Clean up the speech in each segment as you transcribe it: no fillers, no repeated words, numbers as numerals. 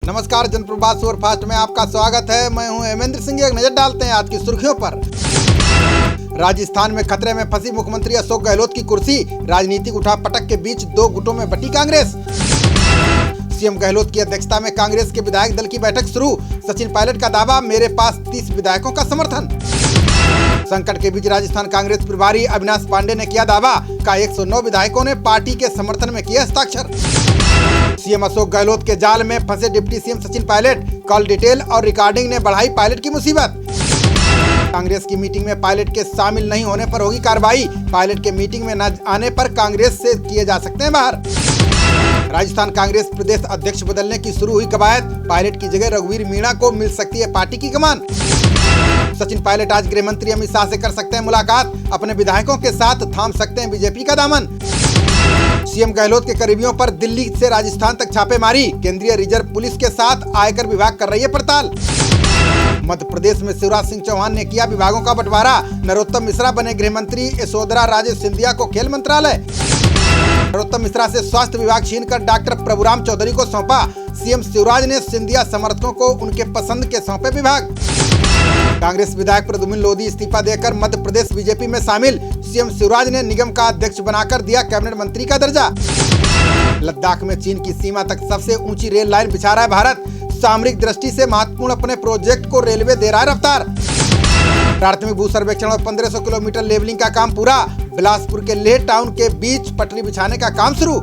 नमस्कार, जनप्रभात सुपरफास्ट में आपका स्वागत है। मैं हूं हेमेंद्र सिंह। एक नजर डालते हैं आज की सुर्खियों पर। राजस्थान में खतरे में फंसी मुख्यमंत्री अशोक गहलोत की कुर्सी। राजनीतिक उठापटक के बीच दो गुटों में बंटी कांग्रेस। सीएम गहलोत की अध्यक्षता में कांग्रेस के विधायक दल की बैठक शुरू। सचिन पायलट का दावा, मेरे पास 30 विधायकों का समर्थन। संकट के बीच राजस्थान कांग्रेस प्रभारी अविनाश पांडे ने किया दावा का 109 विधायकों ने पार्टी के समर्थन में किया हस्ताक्षर। सीएम अशोक गहलोत के जाल में फंसे deputy CM Sachin Pilot. Call detail और रिकॉर्डिंग ने बढ़ाई पायलट की मुसीबत। कांग्रेस की मीटिंग में पायलट के शामिल नहीं होने पर होगी कार्रवाई। पायलट के मीटिंग में न आने पर कांग्रेस से किए जा सकते हैं बाहर। राजस्थान कांग्रेस प्रदेश अध्यक्ष बदलने की शुरू हुई कवायद। पायलट की जगह रघुवीर मीणा को मिल सकती है पार्टी की कमान। सचिन पायलट आज गृह मंत्री अमित शाह से कर सकते हैं मुलाकात। अपने विधायकों के साथ थाम सकते हैं बीजेपी का दामन। सीएम गहलोत के करीबियों पर दिल्ली से राजस्थान तक छापेमारी। केंद्रीय रिजर्व पुलिस के साथ आयकर विभाग कर रही है पड़ताल। मध्य प्रदेश में शिवराज सिंह चौहान ने किया विभागों का बंटवारा। नरोत्तम मिश्रा बने गृह मंत्री। यशोधरा राजे सिंधिया को खेल मंत्रालय। नरोत्तम मिश्रा से स्वास्थ्य विभाग छीनकर डॉक्टर प्रभुराम चौधरी को सौंपा। सीएम शिवराज ने सिंधिया समर्थकों को उनके पसंद के सौंपे विभाग। कांग्रेस विधायक प्रद्युम्न लोधी इस्तीफा देकर मध्य प्रदेश बीजेपी में शामिल। सीएम शिवराज ने निगम का अध्यक्ष बनाकर दिया कैबिनेट मंत्री का दर्जा। लद्दाख में चीन की सीमा तक सबसे ऊंची रेल लाइन बिछा रहा है भारत। सामरिक दृष्टि से महत्वपूर्ण अपने प्रोजेक्ट को रेलवे दे रहा है रफ्तार। प्राथमिक भू सर्वेक्षण और 1500 किलोमीटर लेवलिंग का काम पूरा। बिलासपुर के लेह टाउन के बीच पटरी बिछाने का काम शुरू।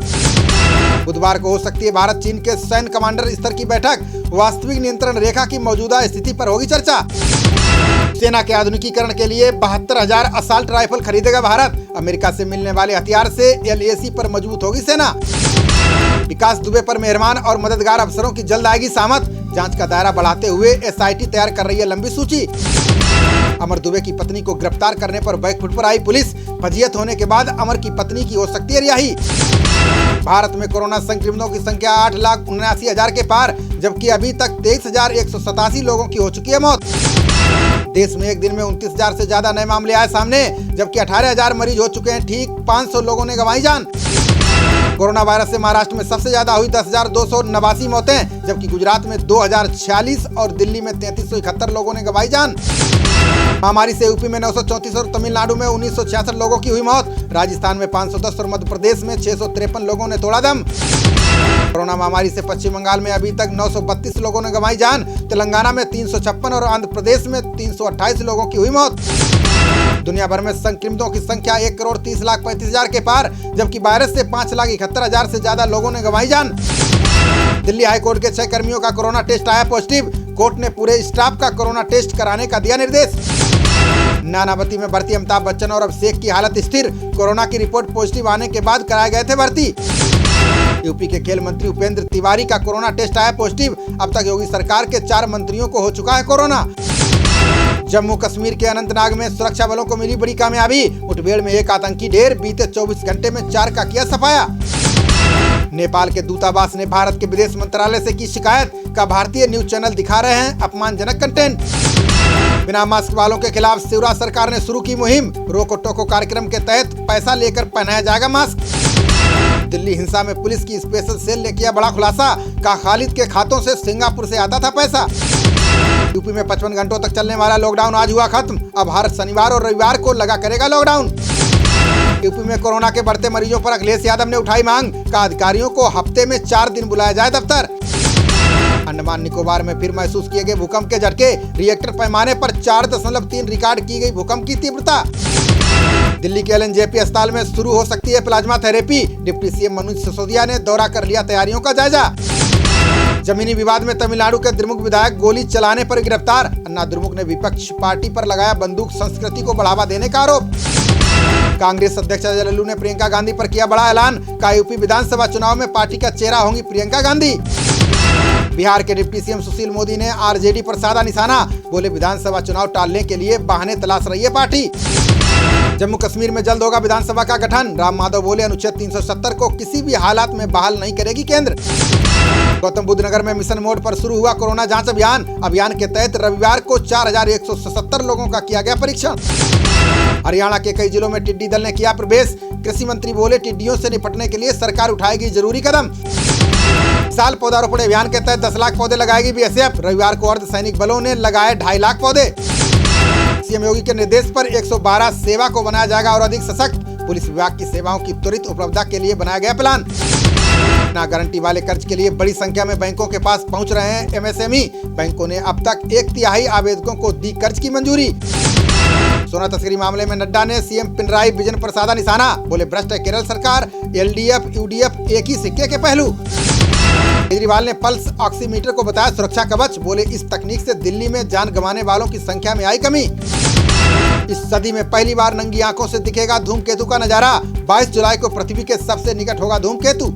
बुधवार को हो सकती है भारत चीन के सैन्य कमांडर स्तर की बैठक। वास्तविक नियंत्रण रेखा की मौजूदा स्थिति पर होगी चर्चा। सेना के आधुनिकीकरण के लिए 72,000 असॉल्ट राइफल खरीदेगा भारत। अमेरिका से मिलने वाले हथियार से LAC पर मजबूत होगी सेना। विकास दुबे पर मेहरबान और मददगार अफसरों की जल्द आएगी सामत। जांच का दायरा बढ़ाते हुए SIT तैयार कर रही है लंबी सूची। अमर दुबे की पत्नी को गिरफ्तार करने पर बैकफुट पर आई पुलिस। फजीयत होने के बाद अमर की पत्नी की हो सकती है रिहाई। भारत में कोरोना संक्रमितों की संख्या 8,79,000 के पार, जबकि अभी तक 23,187 लोगों की हो चुकी है मौत। देश में एक दिन में 29,000 से ज्यादा नए मामले आए सामने, जबकि 18,000 मरीज हो चुके हैं ठीक। 500 लोगों ने गंवाई जान। कोरोना वायरस से महाराष्ट्र में सबसे ज्यादा हुई 10,289 मौतें, जबकि गुजरात में 2,046 और दिल्ली में 3,371 लोगों ने गंवाई जान। महामारी से यूपी में 934 और तमिलनाडु में 1,966 लोगों की हुई मौत। राजस्थान में 510 और मध्य प्रदेश में 653 लोगों ने तोड़ा दम। कोरोना महामारी से पश्चिम बंगाल में अभी तक 932 लोगों ने गंवाई जान। तेलंगाना में 356 और आंध्र प्रदेश में 328 लोगों की हुई मौत। दुनिया भर में संक्रमितों की संख्या 1,30,35,000 के पार, जबकि वायरस से 5,71,000 से ज्यादा लोगों ने गंवाई जान। दिल्ली हाईकोर्ट के 6 कर्मियों का कोरोना टेस्ट आया पॉजिटिव। कोर्ट ने पूरे स्टाफ का कोरोना टेस्ट कराने का दिया निर्देश। नानावती में भर्ती अमिताभ बच्चन और अभिषेक की हालत स्थिर। कोरोना की रिपोर्ट पॉजिटिव आने के बाद कराए गए थे भर्ती। यूपी के खेल मंत्री उपेंद्र तिवारी का कोरोना टेस्ट आया पॉजिटिव। अब तक योगी सरकार के 4 मंत्रियों को हो चुका है कोरोना। जम्मू कश्मीर के अनंतनाग में सुरक्षा बलों को मिली बड़ी कामयाबी। मुठभेड़ में एक आतंकी ढेर। बीते 24 घंटे में 4 का किया सफाया। नेपाल के दूतावास ने भारत के विदेश मंत्रालय से की शिकायत का भारतीय न्यूज चैनल दिखा रहे हैं अपमानजनक कंटेंट। बिना मास्क वालों के खिलाफ शिवराज सरकार ने शुरू की मुहिम। रोको टोको कार्यक्रम के तहत पैसा लेकर पहनाया जाएगा मास्क। दिल्ली हिंसा में पुलिस की स्पेशल सेल ने किया बड़ा खुलासा। का खालिद के खातों से सिंगापुर से आता था पैसा। यूपी में 55 घंटों तक चलने वाला लॉकडाउन आज हुआ खत्म। अब हर शनिवार और रविवार को लगा करेगा लॉकडाउन। यूपी में कोरोना के बढ़ते मरीजों पर अखिलेश यादव ने उठाई मांग। का अधिकारियों को हफ्ते में 4 दिन बुलाया जाए दफ्तर। अंडमान निकोबार में फिर महसूस किए गए भूकंप के झटके। रिएक्टर पैमाने पर 4.3 रिकॉर्ड की गई भूकंप की तीव्रता। दिल्ली के LNJP अस्पताल में शुरू हो सकती है plasma therapy. Deputy CM Manoj Sisodia ने दौरा कर लिया तैयारियों का जायजा। जमीनी विवाद में तमिलनाडु के द्रमुक विधायक गोली चलाने पर गिरफ्तार। अन्ना द्रमुक ने विपक्ष पार्टी पर लगाया बंदूक संस्कृति को बढ़ावा देने का आरोप। कांग्रेस अध्यक्ष अजय लल्लू ने प्रियंका गांधी पर किया बड़ा ऐलान। का यूपी विधानसभा चुनाव में पार्टी का चेहरा होंगी प्रियंका गांधी। बिहार के डिप्टी सीएम सुशील मोदी ने RJD पर साधा निशाना। बोले विधानसभा चुनाव टालने के लिए बहाने तलाश रही है पार्टी। जम्मू कश्मीर में जल्द होगा विधानसभा का गठन। राम माधव बोले अनुच्छेद 370 को किसी भी हालात में बहाल नहीं करेगी केंद्र। गौतम बुद्ध नगर में मिशन मोड पर शुरू हुआ कोरोना जांच अभियान। अभियान के तहत रविवार को 4,177 लोगों का किया गया परीक्षण। हरियाणा के कई जिलों में टिड्डी दल ने किया प्रवेश। कृषि मंत्री बोले टिड्डियों से निपटने के लिए सरकार उठाएगी जरूरी कदम। साल पौधारोपण अभियान के तहत 10 लाख पौधे लगाएगी बीएसएफ। रविवार को अर्धसैनिक बलों ने लगाए 2.5 लाख पौधे। सीएम योगी के निर्देश पर 112 सेवा को बनाया जाएगा और अधिक सशक्त। पुलिस विभाग की सेवाओं की त्वरित उपलब्धता के लिए बनाया गया प्लान। बिना गारंटी वाले कर्ज के लिए बड़ी संख्या में बैंकों के पास पहुंच रहे हैं एमएसएमई। बैंकों ने अब तक 1/3 आवेदकों को दी कर्ज की मंजूरी। सोना तस्करी मामले में नड्डा ने सीएम पिनराई विजयन पर साधा निशाना। बोले भ्रष्ट है केरल सरकार, एलडीएफ यूडीएफ एक ही सिक्के के पहलू। केजरीवाल ने पल्स ऑक्सीमीटर को बताया सुरक्षा कवच। बोले इस तकनीक से दिल्ली में जान गंवाने वालों की संख्या में आई कमी। इस सदी में पहली बार नंगी आंखों से दिखेगा धूमकेतु का नजारा। 22 जुलाई को पृथ्वी के सबसे निकट होगा धूमकेतु।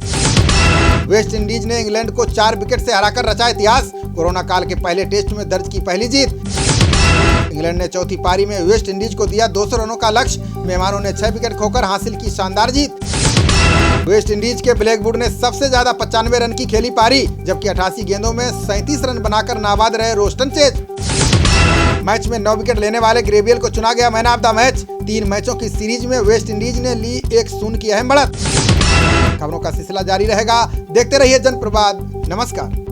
वेस्ट इंडीज ने इंग्लैंड को 4 विकेट से हराकर रचा इतिहास। कोरोना काल के पहले टेस्ट में दर्ज की पहली जीत। इंग्लैंड ने चौथी पारी में वेस्ट इंडीज को दिया 200 रनों का लक्ष्य। मेहमानों ने 6 विकेट खोकर हासिल की शानदार जीत। वेस्ट इंडीज के ब्लैकवुड ने सबसे ज्यादा 95 रन की खेली पारी, जबकि 88 गेंदों में 37 रन बनाकर नाबाद रहे रोस्टन चेज। मैच में 9 विकेट लेने वाले ग्रेवियल को चुना गया मैन ऑफ द मैच। 3 मैचों की सीरीज में वेस्ट इंडीज ने ली 1-0 की अहम बढ़त। खबरों का सिलसिला जारी रहेगा, देखते रहिए जनप्रवाद। नमस्कार।